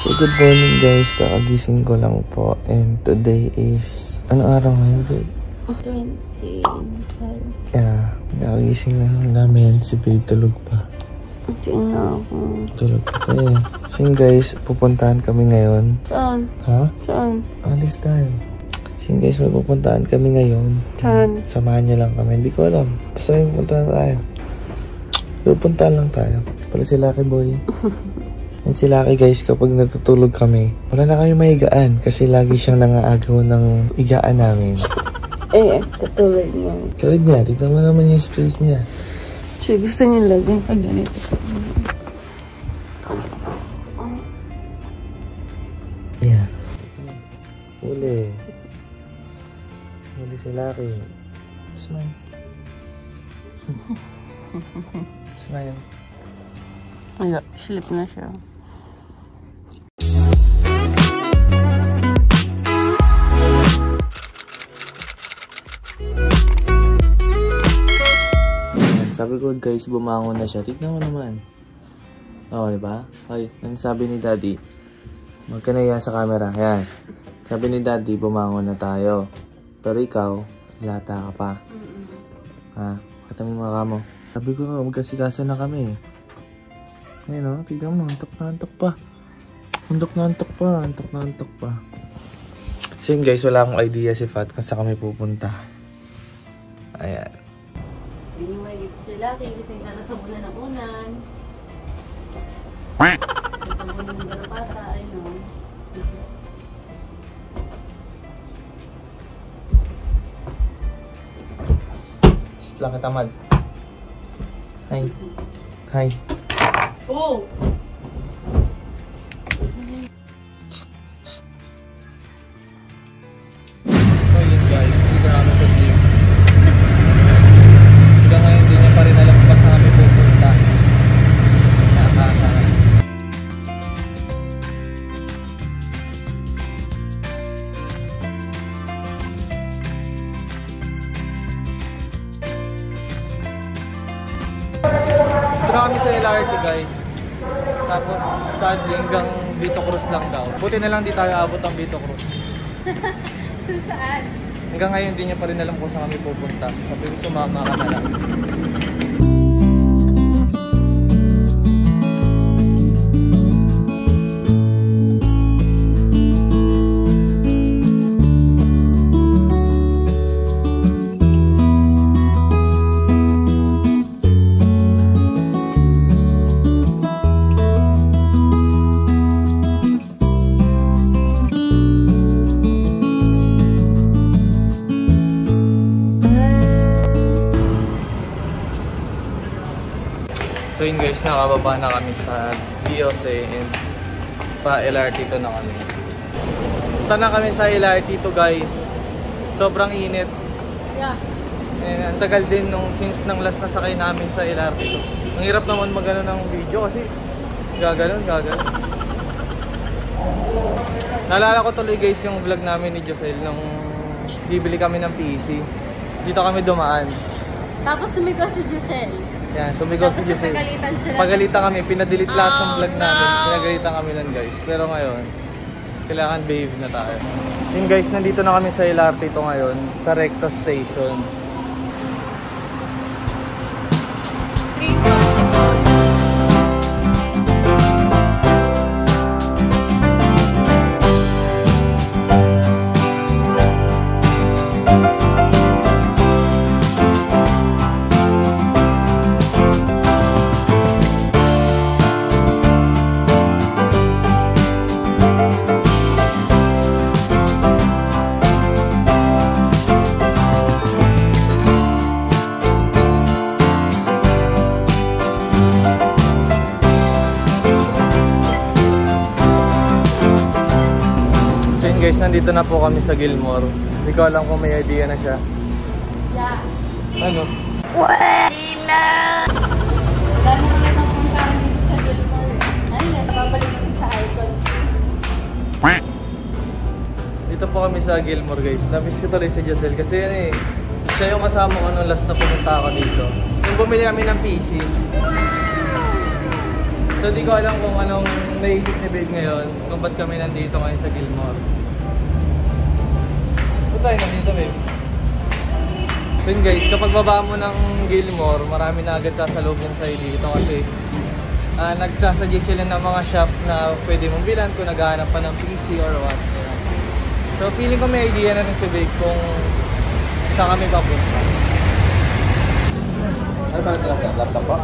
So good morning guys, kakagising ko lang po and today is, ano araw ngayon babe? 25. Yeah, kakagising lang namin, si babe tulog pa. Tingnan ako. Tulog pa eh. So yun guys, pupuntahan kami ngayon. Saan? Ha? Saan? Alis tayo. So yun guys, may pupuntahan kami ngayon. Saan? Samahan niyo lang kami, hindi ko alam. Basta may pupuntahan tayo. Pupuntahan lang tayo. Pala si Lucky Boy. Yan si Lucky guys, kapag natutulog kami, wala na kami mahigaan kasi lagi siyang nangaagaw ng higaan namin. Katulad niya. Tulad niya, tignan mo naman yung space niya. Siya gusto niya lagyan pag ganito. Yeah. Huli. Huli si Lucky. Smile. Smile. Ay, sleep na siya. Sabi ko guys, bumangon na siya. Tignan mo naman. Oo, diba? Ay, ang sabi ni Daddy, magkanaya sa camera. Ayan. Sabi ni Daddy, bumangon na tayo. Pero ikaw, lata ka pa. Ha? Kataming mga kamo. Sabi ko, magkasikaso na kami. Ayan o, tignan mo. Antok na antok pa. Antok na antok pa. Antok na antok pa. So yun guys, wala akong idea si Fat kung saan kami pupunta. Ayan. Hindi mo magigit sila. Kaya gusto yung natabunan ng unan. Natabunan ng garapata. Ayun o. Shhh lang kita, Mad. Hi. Hi. Oh! So yun guys, dito na kami sa gym. Hanggang ngayon din niya pa rin alam kung saan kami pupunta. Dito na kami sa LRT guys. Tapos sadly hanggang Vito Cruz lang daw. Buti na lang di tayo abot ang Vito Cruz. Saan? Hanggang ngayon di niya pa rin alam kung saan kami pupunta. Sabi ko sumama ka na lang. So yun guys, nakababa na kami sa DLC and pa LRT to na kami. Punta na kami sa LRT to guys. Sobrang init. Yeah. And ang tagal din nung since nang last na sakay namin sa LRT to. Ang hirap naman magano ng video kasi gaganon. Naalala ko tuloy guys yung vlog namin ni Joselle nung bibili kami ng PC. Dito kami dumaan. Tapos sumigaw si Giselle. Yan, sumigaw si Giselle. Pagalitan kami, pinadelete lahat ng vlog namin. Pinagalitan kami nun guys. Pero ngayon, kailangan behave na tayo. Yun guys, nandito na kami sa LRT to ngayon, sa Recto Station. Guys, nandito na po kami sa Gilmore. Hindi ko alam kung may idea na siya. Yeah. Ano? Pwede na! Wala na kami napuntahan dito sa Gilmore. Unless, babalik kami sa Icon. Dito po kami sa Gilmore guys. Namiss ko tuloy si Joselle kasi yan eh. Siya yung kasama ko nung last na pumunta ako dito. Yung bumili kami ng PC. So di ko alam kung anong naisip ni Babe ngayon, kung ba't kami nandito ngayon sa Gilmore. Ba't tayo nandito, Babe? So yun guys, kapag baba mo ng Gilmore, marami na agad sasalubong sa'yo dito kasi nagsasuggest sila ng mga shop na pwede mong bilan kung naghahanap pa ng PC or what. So feeling ko may idea na rin si Babe kung saan kami papunta. Ano ba ito? Laptop pa?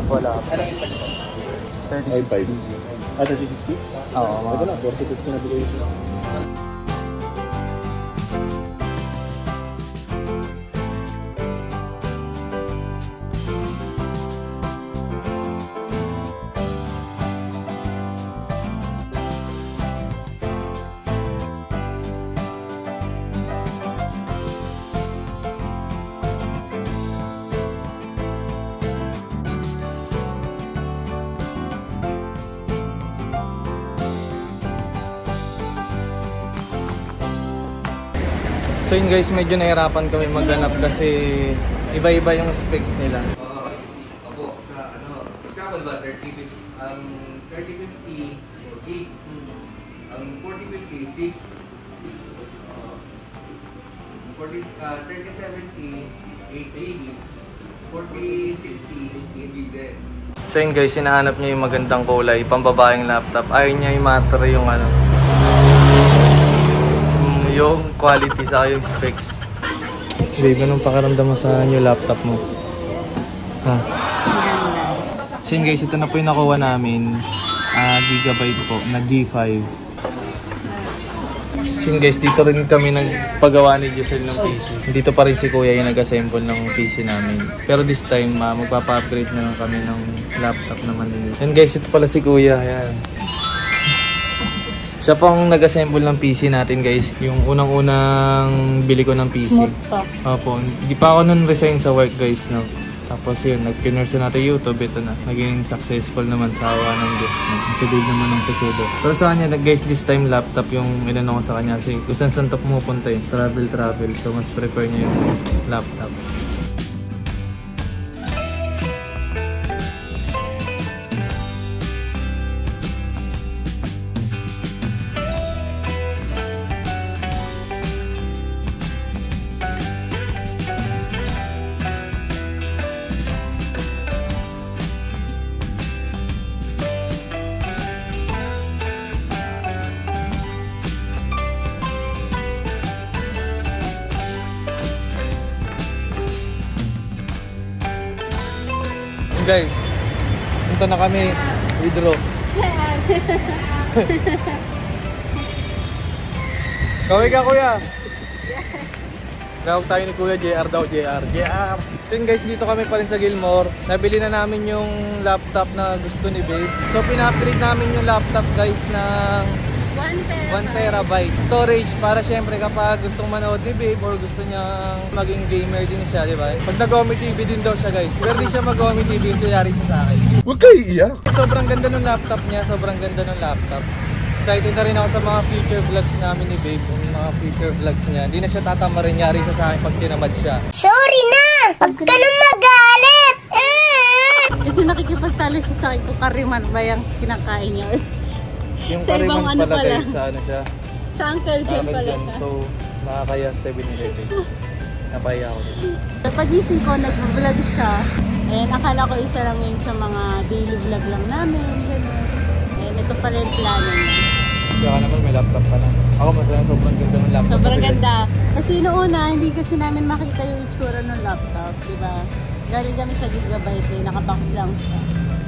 Po, laptop. Anong spec ito? 3060. 3060? Oo. Ito na, 4050 na bigay siya. So yun guys, medyo nahirapan kami maghanap kasi iba-iba yung specs nila. Opo, sa ano, example ba, 3050, 4G, 4050, 6, 3070, 8GB, 4060, 8GB din. So yun guys, hinahanap niya yung magandang kulay, pambabaeng laptop. Ayaw niya yung matter yung ano, yung quality sa yung specs. Babe, anong pakaramdam mo sa new laptop mo? Ha? So yun guys, ito na po yung nakuha namin. Gigabyte po, na G5. So yun guys, dito rin kami nagpagawa ni Giselle ng PC. Dito pa rin si Kuya yung nag-assemble ng PC namin. Pero this time, magpapa-upgrade na lang kami ng laptop naman. Yan guys, ito pala si Kuya. Ayan. Siya pong nag-assemble ng PC natin guys. Yung unang-unang bili ko ng PC. Smooth pa. Opo. Hindi pa ako nun resign sa work guys, no? Tapos yun, nag-pinurse natin YouTube. Ito na. Naging successful naman sa awa ng Diyos. No? Si Dave naman ang susudo. Pero sa kanya, guys, this time laptop yung inano ko sa kanya. Kasi kung saan to pumupunta yun. Travel. So mas prefer niya yung laptop. Guys, punta na kami. Withdraw. Kaway ka kuya. Tawag tayo ni Kuya JR daw, JR. So yun guys, dito kami pa rin sa Gilmore. Nabili na namin yung laptop na gusto ni Babe. So pina-upgrade namin yung laptop guys ng 1 terabyte storage para syempre kapag gustong manood ni Babe or gusto niyang maging gamer din siya, di ba? Pag nag-Omi TV din daw siya guys. Pero di siya mag-Omi TV, ito yari siya sa akin. Huwag kayo iiyak! Sobrang ganda ng laptop niya, sobrang ganda ng laptop. Excited na rin ako sa mga future vlogs namin ni Babe, yung mga future vlogs niya. Hindi na siya tatamarin, yari siya sa akin pag tinamad siya. Sorry na! Huwag ka na magalit! Kasi nakikipagtalo siya sa akin kung kariman ba yung kinakain niya. Yung Sa ibang kariman ano pala pala. guys, sa ano siya? Sa Uncle Jem pala Dyan. siya. So, nakakaya 7-11. Napaya ako din. Pagising ko, nag-vlog siya. And akala ko isa lang yun sa mga daily vlog lang namin. Ganun. And ito pala yung plano niya. Kaya naman may laptop pa na. Ako masaya, sobrang ganda ng laptop. Sobrang ganda. Kasi noona, hindi kasi namin makita yung itsura ng laptop. Diba? Galing kami sa Gigabyte eh. Nakabox lang siya.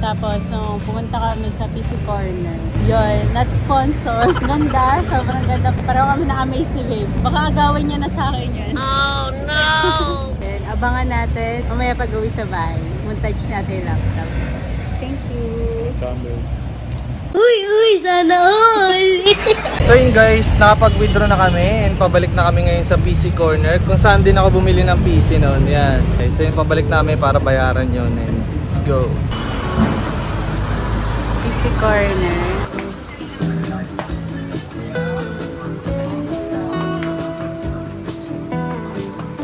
Tapos, nung pumunta kami sa PC Corner, yun, not sponsor. Ganda, sobrang ganda. Parang kami na-amaze ni Babe. Baka agawin niya na sa akin yun. Oh, no! Then, abangan natin. Mamaya pag-uwi sa bahay. Montage natin yung laptop. Thank you. Uy, sana all! So yun guys, nakapag-withdraw na kami and pabalik na kami ngayon sa PC Corner kung saan din ako bumili ng PC noon. Yan. Okay, so yun, pabalik namin para bayaran yun and let's go. PC Corner.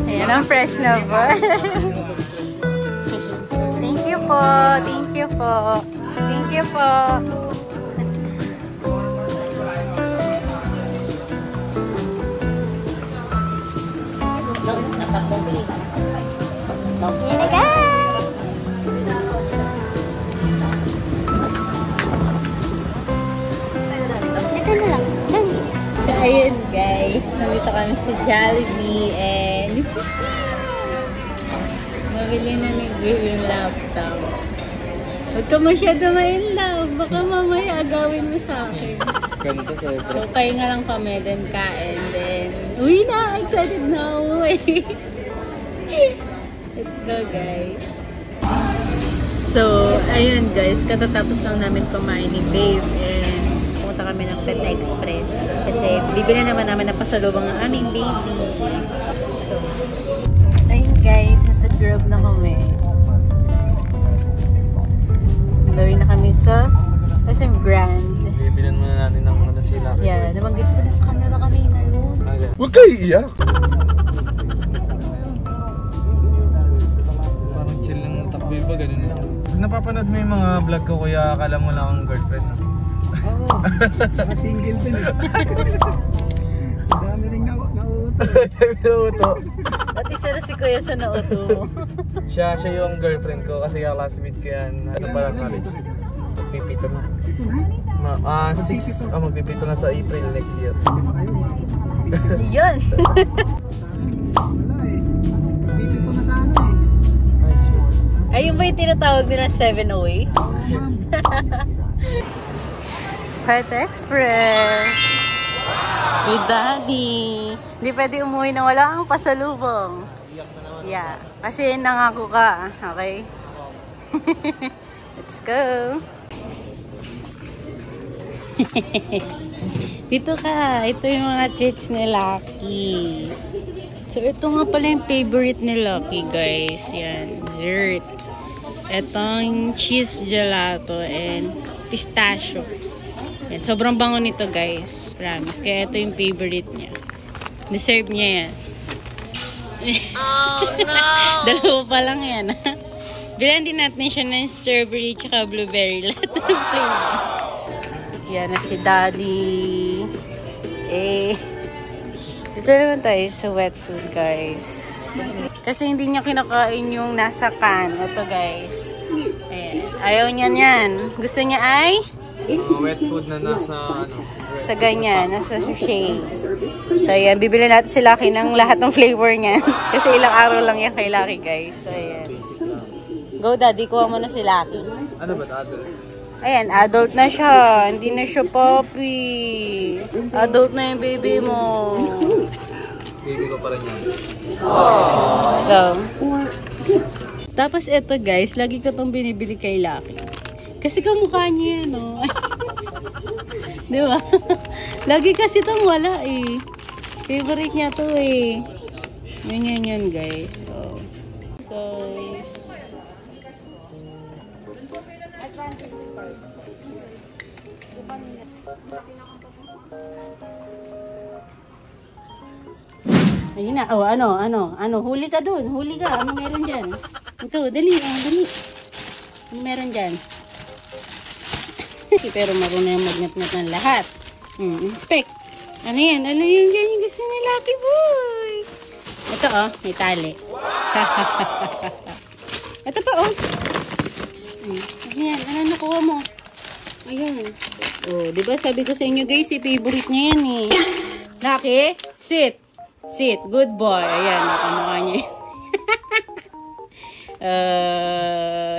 Ayan ang fresh na po. Thank you po. Thank you po. Thank Thank you po. Okay na guys! Dito na lang. So, ayun guys. Nandito kami sa Jollibee and mabili na ni Bill yung laptop. Huwag ka masyado ma-in-love. Baka mamaya agawin mo sa akin. Ganito sa'yo. So, kayo nga lang kami, then kain, then uwi na! Excited na uwi! Let's go, guys! So, ayun guys, katatapos lang namin kumain ni Babe and pumunta kami ng Pet Express kasi bibili naman namin ng pasalubong ang aming baby. Let's go! Ayun guys, nasa Grove na kami. Gawin na kami sa SM Grand. Bibilan muna natin ng mga sila. Yeah, nabanggit ko na sa camera kanina yun. Huwag kayo iiyak. Parang chill lang ng takbo iba, ganun lang. Pag napapanood mo yung mga vlog ko, kuya, akala mo lang akong girlfriend. Oo. Naka-single din eh. Dami rin nauuto. Dami nauuto. At isa na si Kuya sa nauto mo. Siya yung girlfriend ko kasi classmate ko yan. Ano pa lang college? Magpipito na. Dito na. 6, magpipito na sa April next year. Hindi ba kayo? Yun! Wala eh. Dito na sana eh. Ay, sure. Ayun ba yung tinatawag nila 708? Pet Express! With Daddy! Hindi pwede umuwi na wala kang pasalubong. Yeah. Kasi nangako ka. Okay? Let's go! Dito ka. Ito yung mga treats ni Lucky. So, ito nga pala yung favorite ni Lucky, guys. Yan. Dessert. Itong cheese gelato and pistachio. Yan. Sobrang bango nito, guys. Promise. Kaya ito yung favorite niya. Deserve niya yan. Oh, no! Dalawa pa lang yan. Bilan din natin siya ng strawberry tsaka blueberry. Lahat ng flavor. Yan na si Daddy. Dito naman tayo sa wet food, guys. Kasi hindi niya kinakain yung nasa can. Ito, guys. Ayan. Ayaw niya yan. Gusto niya ay? Wet food na nasa sa ganyan, nasa sushi. So, ayan. Bibili natin si Lucky ng lahat ng flavor niya. Kasi ilang araw lang yan kay Lucky, guys. So, ayan. Go, Daddy. Kuha mo na si Lucky. Ano ba adult? Ayan, adult na siya. Hindi na siya puppy. Adult na yung baby mo. Baby ko pa rin yan. Let's go. Tapos ito guys, lagi ko itong binibili kay Lucky. Kasi kamukha niya yan, no? Diba? Lagi kasi itong wala eh. Favorite niya to eh. Yan guys. So, guys. Ayun na. Oh, ano? Huli ka dun. Huli ka. Ano meron dyan? Ito, dali. Dali. Ano meron dyan? Pero marunong yung magnat-ngat ng lahat. Inspect. Ano yan? Ano yun dyan yung gusto ni Lucky Boy? Ito, oh. May tali. Ito pa, oh. Ano yan? Ano nakuha mo? Ayun. Oh, diba sabi ko sa inyo guys, si favorite niya yan eh. Lucky, sit. Sit. Good boy. Ayan, nakamukha niya.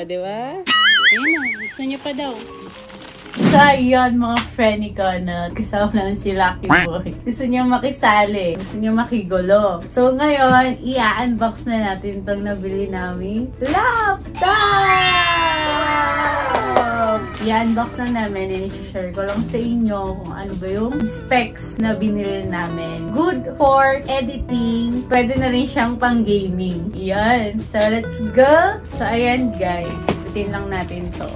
Diba? Ayun na. Gusto niya pa daw. So, ayun mga friend ko na kasama lang si Lucky Boy. Gusto niya makisali. Gusto niya makigulo. So, ngayon, i-unbox na natin itong nabili namin laptop! I-unbox na namin and i-share ko lang sa inyo kung ano ba yung specs na binili namin. Good for editing. Pwede na rin siyang pang-gaming. Yan. So, let's go! So, ayan guys. Ipitin lang natin to.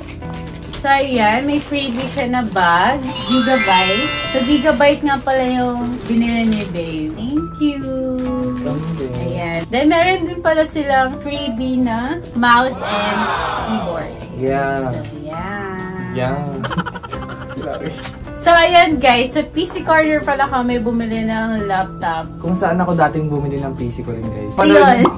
So, ayan. May freebie siya na bag. Gigabyte. So, Gigabyte nga pala yung binili ni Babe. Thank you! Ayan. Then, meron din pala silang freebie na mouse and keyboard. Yeah. So, yan. Yan. So, ayan guys. Sa PC Corner pala kami bumili ng laptop. Kung saan ako dating bumili ng PC ko rin, guys. Ayun.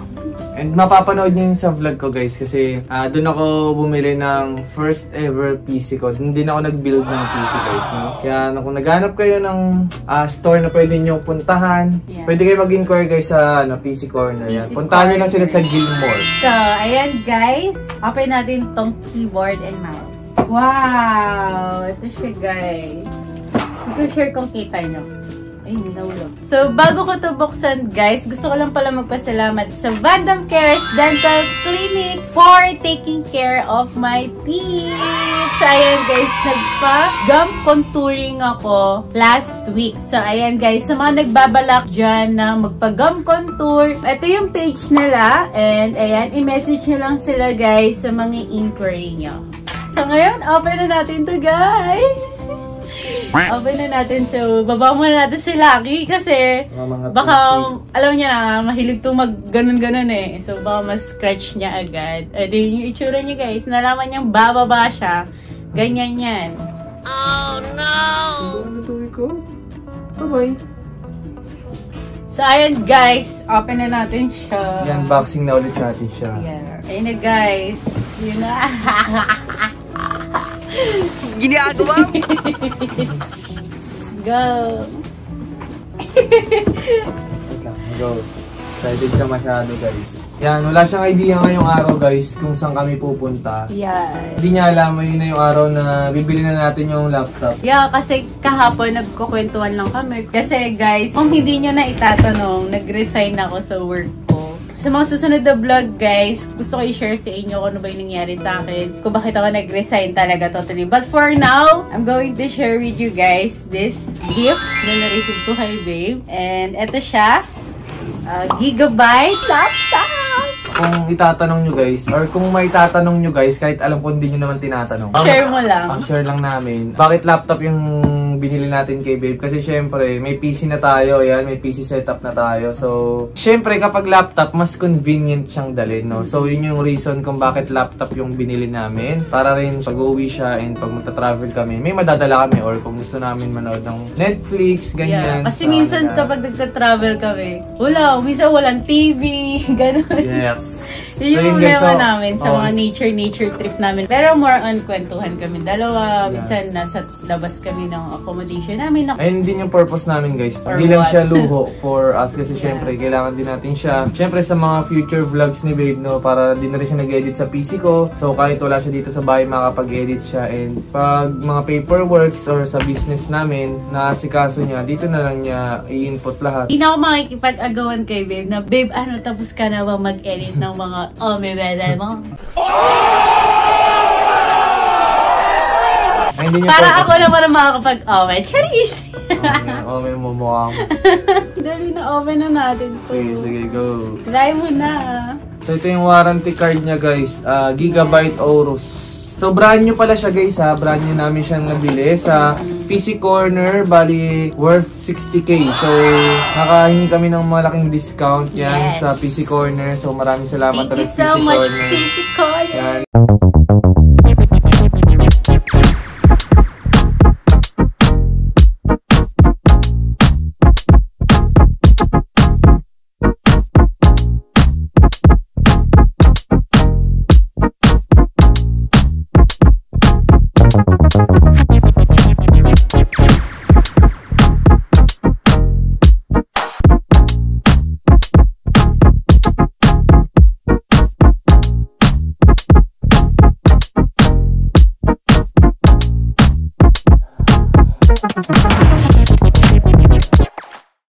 And mapapanood niyo yun sa vlog ko, guys, kasi doon ako bumili ng first ever PC ko. Hindi na ako nag-build ng PC, guys. No? Kaya kung naghanap kayo ng store na pwede niyo puntahan, pwede kayo mag-inquire, guys, sa PC Corner. Yan. Puntahan niyo lang sila sa Gilmore. So, ayan guys. Open natin tong keyboard and mouse. Wow! Ito siya, guys. Ito share kung kita nyo. Ay, nahulog. So, bago ko ito buksan, guys, gusto ko lang pala magpasalamat sa Vandam Cares Dental Clinic for taking care of my teeth. So, ayan, guys, nagpa-gum contouring ako last week. So, ayan, guys, sa mga nagbabalak dyan na magpa-gum contour, ito yung page nila. And, ayan, i-message nyo lang sila, guys, sa mga inquiry nyo. So, ngayon, open na natin to, guys. Open na natin. So, baba muna natin si Lucky kasi baka, alam niya na, mahilig itong mag-ganon-ganon eh. So, baka mas-scratch niya agad. Di yung itsura niya, guys. Nalaman niyang bababa siya. Ganyan yan. Oh, no! Ano tuwi ko? Bye-bye. So, ayan, guys. Open na natin siya. Yan, unboxing na ulit natin siya. Yeah. Ayun na, guys. Yun na. Ginagawa mo? Let's go. Wait lang, go. Excited siya masyado, guys. Yan, wala siyang idea ngayong araw, guys, kung saan kami pupunta. Yeah. Hindi niya alam, yun na yung araw na bibili na natin yung laptop. Yeah, kasi kahapon nagkukwentuhan lang kami. Kasi guys, kung hindi nyo na itatanong, nag-resign ako sa work ko. Sa mga susunod na vlog, guys, gusto ko i-share sa inyo kung ano ba yung nangyari sa akin. Kung bakit ako nag-resign talaga totally. But for now, I'm going to share with you guys this gift na na-receive ko kay Babe. And eto siya, Gigabyte laptop! Kung itatanong nyo, guys, or kung may tatanong nyo, guys, kahit alam ko hindi nyo naman tinatanong. Share mo lang. Ang share lang namin. Bakit laptop yung binili natin kay Babe? Kasi syempre, may PC na tayo, yan, may PC setup na tayo. So, syempre, kapag laptop, mas convenient siyang dalhin, no? So, yun yung reason kung bakit laptop yung binili namin. Para rin pag-uwi siya and pag magta-travel kami, may madadala kami or kung gusto namin manood ng Netflix, ganyan. Yeah, kasi minsan kapag nagta-travel kami, minsan walang TV, gano'n. Yes. Yun yung problema namin sa mga nature trip namin. Pero more on kwentuhan kami dalawa. Minsan nasa labas kami ng accommodation namin. Ayun din yung purpose namin, guys. Or Hindi lang what? siya luho for us kasi syempre kailangan din natin siya. Syempre sa mga future vlogs ni Babe, no, para din na rin siya nag-edit sa PC ko. So kahit wala siya dito sa bahay, makakapag-edit siya. And pag mga paperworks or sa business namin, naasikaso niya, dito na lang niya i-input lahat. Hindi na ako makikipag-agawan kay Babe na, Babe, ano, tapos ka na ba mag-edit ng mga may bedal mo? Ay, hindi niya Para purpose. ako naman ang makakapag-oven. Charis! May mumukha mo. Dali na oven na natin to. Sige, go. Try mo na. So ito yung warranty card niya, guys. Gigabyte Aorus. So brand new pala siya, guys, ha. Brand new namin siyang nabili sa PC Corner, bali worth 60k. So nakahingi kami ng malaking discount yan sa PC Corner. So maraming salamat Thank you PC so much, Corner. PC Corner. Yan.